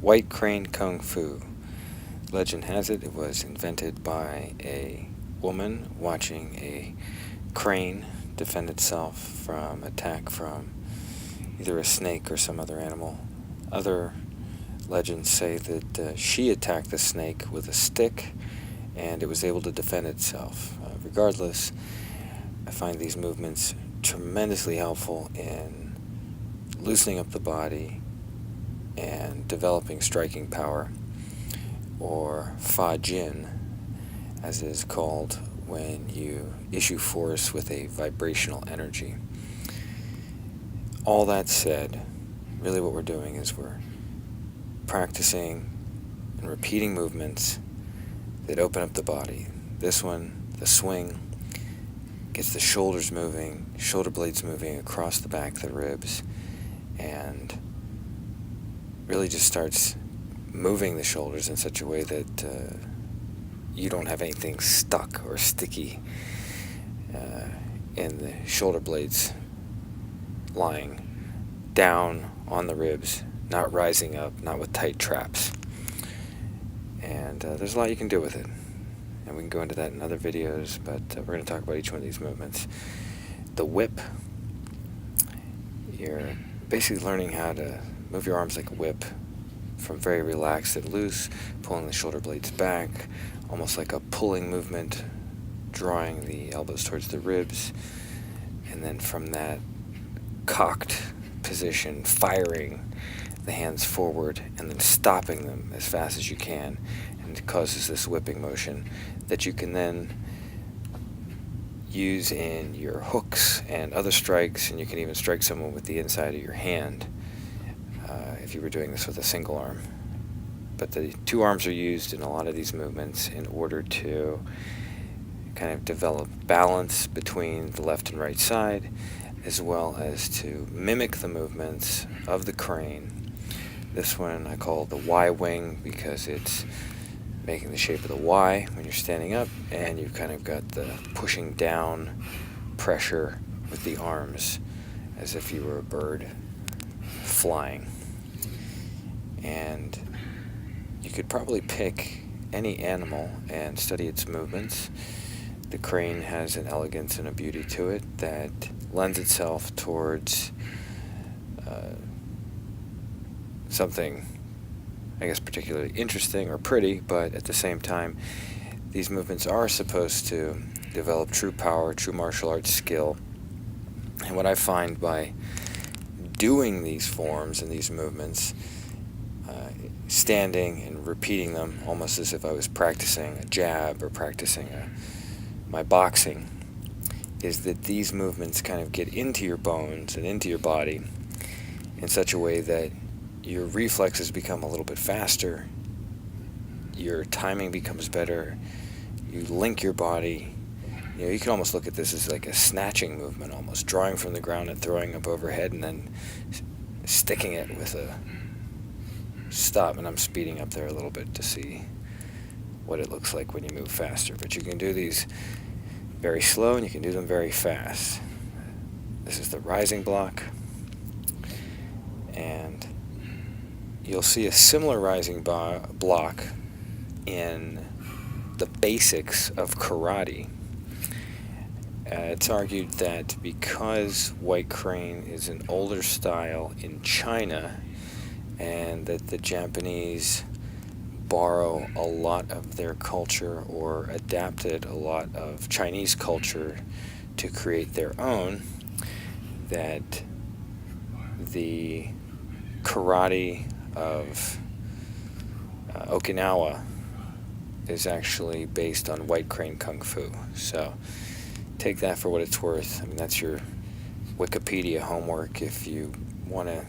White Crane Kung Fu. Legend has it was invented by a woman watching a crane defend itself from attack from either a snake or some other animal. Other legends say that she attacked the snake with a stick and it was able to defend itself. Regardless, I find these movements tremendously helpful in loosening up the body and developing striking power, or Fa Jin, as it is called when you issue force with a vibrational energy. All that said, really what we're doing is we're practicing and repeating movements that open up the body. This one, the swing, gets the shoulders moving, shoulder blades moving across the back of the ribs, and really just starts moving the shoulders in such a way that you don't have anything stuck or sticky in the shoulder blades lying down on the ribs, not rising up, not with tight traps. And there's a lot you can do with it. And we can go into that in other videos, but we're going to talk about each one of these movements. The whip, you're basically learning how to move your arms like a whip, from very relaxed and loose, pulling the shoulder blades back, almost like a pulling movement, drawing the elbows towards the ribs, and then from that cocked position, firing the hands forward and then stopping them as fast as you can, and it causes this whipping motion that you can then use in your hooks and other strikes, and you can even strike someone with the inside of your hand if you were doing this with a single arm. But the two arms are used in a lot of these movements in order to kind of develop balance between the left and right side, as well as to mimic the movements of the crane. This one I call the Y wing because it's making the shape of the Y when you're standing up, and you've kind of got the pushing down pressure with the arms as if you were a bird flying. And you could probably pick any animal and study its movements. The crane has an elegance and a beauty to it that lends itself towards something, I guess, particularly interesting or pretty, but at the same time, these movements are supposed to develop true power, true martial arts skill. And what I find by doing these forms and these movements, standing and repeating them almost as if I was practicing a jab or practicing my boxing, is that these movements kind of get into your bones and into your body in such a way that your reflexes become a little bit faster, your timing becomes better, you link your body. You know, you can almost look at this as like a snatching movement, almost drawing from the ground and throwing up overhead and then sticking it with a stop. And I'm speeding up there a little bit to see what it looks like when you move faster. But you can do these very slow and you can do them very fast. This is the rising block. And you'll see a similar rising block in the basics of karate. It's argued that because White Crane is an older style in China, and that the Japanese borrow a lot of their culture or adapted a lot of Chinese culture to create their own, that the karate of Okinawa is actually based on White Crane Kung Fu. So take that for what it's worth. I mean, that's your Wikipedia homework if you want to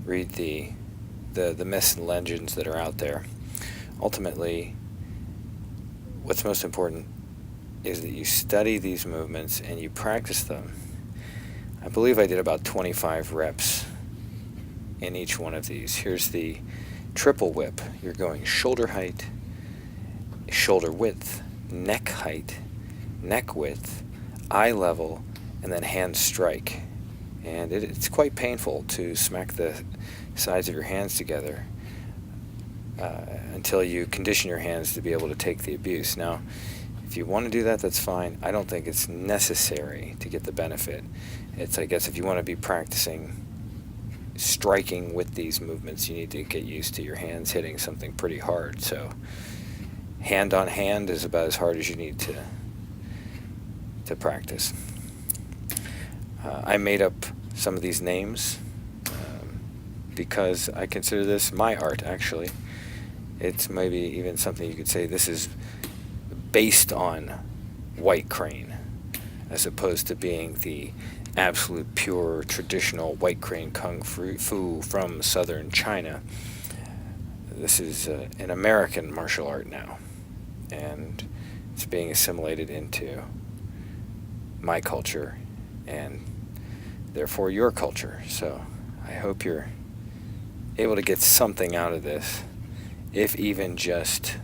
read the myths and legends that are out there. Ultimately, what's most important is that you study these movements and you practice them. I believe I did about 25 reps in each one of these. Here's the triple whip. You're going shoulder height, shoulder width, neck height, neck width, eye level, and then hand strike. and it's quite painful to smack the sides of your hands together until you condition your hands to be able to take the abuse. Now, if you want to do that, that's fine. I don't think it's necessary to get the benefit. It's, I guess, if you want to be practicing striking with these movements, you need to get used to your hands hitting something pretty hard. So hand on hand is about as hard as you need to practice. I made up some of these names because I consider this my art, actually. It's maybe even something you could say this is based on white crane, as opposed to being the absolute pure traditional white crane kung fu from southern China. This is an American martial art now, and it's being assimilated into my culture and therefore your culture. So I hope you're able to get something out of this, if even just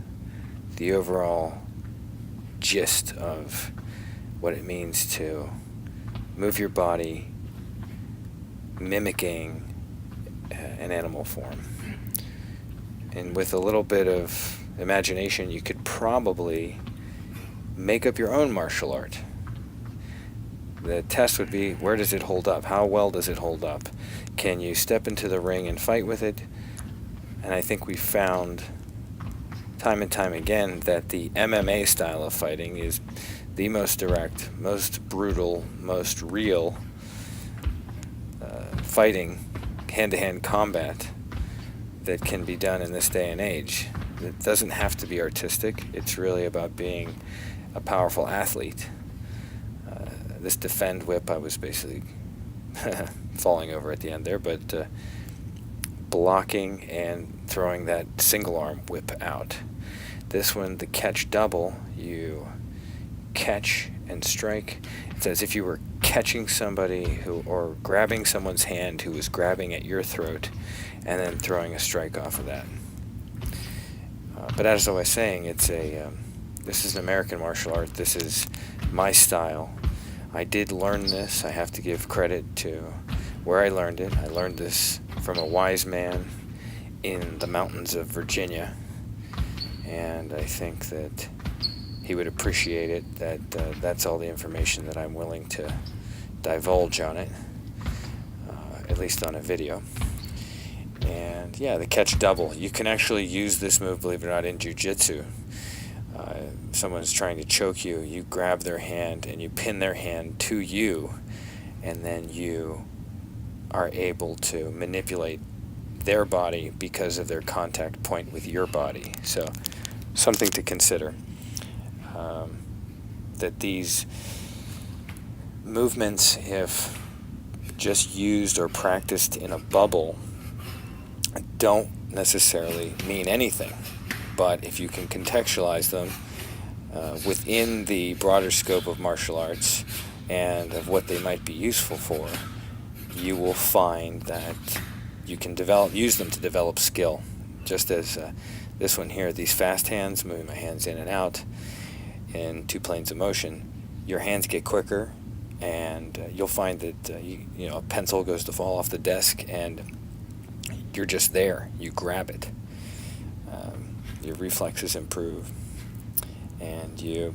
the overall gist of what it means to move your body mimicking an animal form. And with a little bit of imagination, you could probably make up your own martial art. The test would be, where does it hold up? How well does it hold up? Can you step into the ring and fight with it? And I think we found time and time again that the MMA style of fighting is the most direct, most brutal, most real fighting, hand-to-hand combat that can be done in this day and age. It doesn't have to be artistic. It's really about being a powerful athlete. This defend whip, I was basically falling over at the end there, but blocking and throwing that single arm whip out. This one, the catch double, you catch and strike. It's as if you were catching somebody or grabbing someone's hand who was grabbing at your throat and then throwing a strike off of that. But as I was saying, this is an American martial art. This is my style. I did learn this. I have to give credit to where I learned it. I learned this from a wise man in the mountains of Virginia, and I think that he would appreciate it, that that's all the information that I'm willing to divulge on it, at least on a video. And yeah, the catch double. You can actually use this move, believe it or not, in jiu-jitsu. Someone's trying to choke you, you grab their hand and you pin their hand to you, and then you are able to manipulate their body because of their contact point with your body. So something to consider. That these movements, if just used or practiced in a bubble, don't necessarily mean anything. But if you can contextualize them within the broader scope of martial arts and of what they might be useful for, you will find that you can use them to develop skill. Just as this one here, these fast hands, moving my hands in and out in two planes of motion, your hands get quicker, and you'll find that a pencil goes to fall off the desk and you're just there, you grab it. Your reflexes improve, and you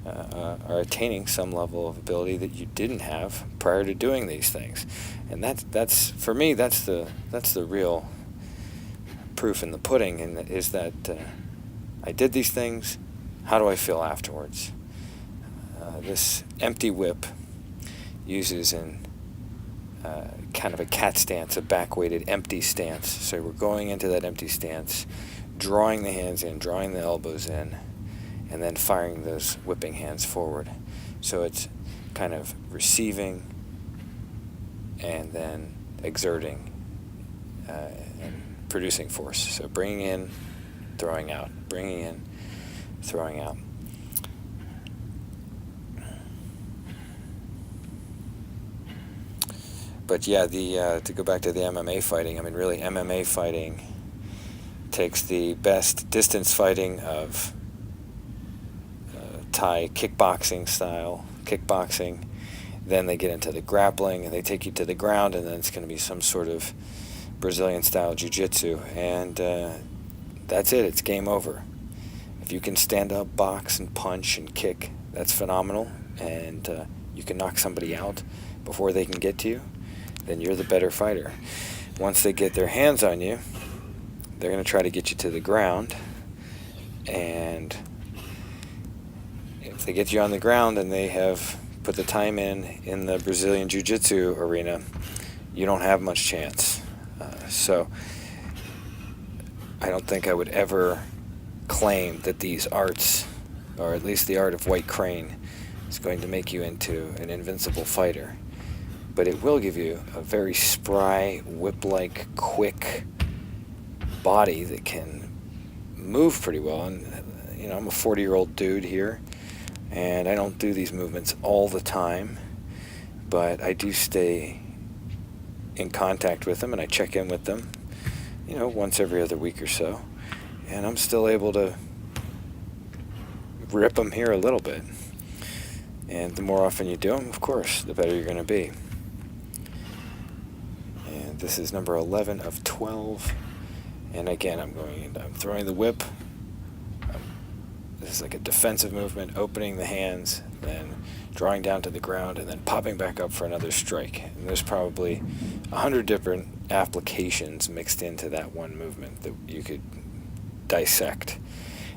are attaining some level of ability that you didn't have prior to doing these things. And that's for me, that's the real proof in the pudding, and is that I did these things. How do I feel afterwards? This empty whip uses kind of a cat stance, a back-weighted empty stance. So we're going into that empty stance, drawing the hands in, drawing the elbows in, and then firing those whipping hands forward. So it's kind of receiving and then exerting and producing force. So bringing in, throwing out, bringing in, throwing out. But yeah, to go back to the MMA fighting, I mean, really, MMA fighting takes the best distance fighting of Thai kickboxing style, kickboxing, Then they get into the grappling, and they take you to the ground, and then it's going to be some sort of Brazilian-style jiu-jitsu, and that's it. It's game over. If you can stand up, box, and punch, and kick, that's phenomenal, and you can knock somebody out before they can get to you, then you're the better fighter. Once they get their hands on you, they're going to try to get you to the ground, and if they get you on the ground and they have put the time in the Brazilian Jiu-Jitsu arena, you don't have much chance. So I don't think I would ever claim that these arts, or at least the art of White Crane, is going to make you into an invincible fighter. But it will give you a very spry, whip-like, quick body that can move pretty well. And I'm a 40-year-old dude here, and I don't do these movements all the time, but I do stay in contact with them, and I check in with them, once every other week or so, and I'm still able to rip them here a little bit. And the more often you do them, of course, the better you're going to be. And this is number 11 of 12. And again, I'm throwing the whip. This is like a defensive movement, opening the hands, then drawing down to the ground, and then popping back up for another strike. And there's probably 100 different applications mixed into that one movement that you could dissect.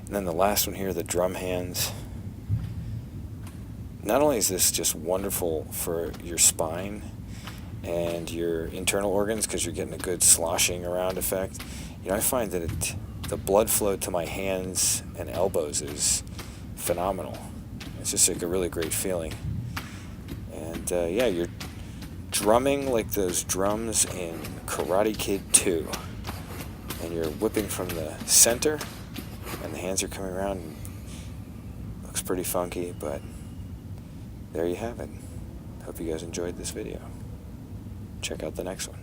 And then the last one here, the drum hands. Not only is this just wonderful for your spine and your internal organs because you're getting a good sloshing around effect, I find that the blood flow to my hands and elbows is phenomenal. It's just like a really great feeling. And you're drumming like those drums in Karate Kid 2. And you're whipping from the center, and the hands are coming around. Looks pretty funky, but there you have it. Hope you guys enjoyed this video. Check out the next one.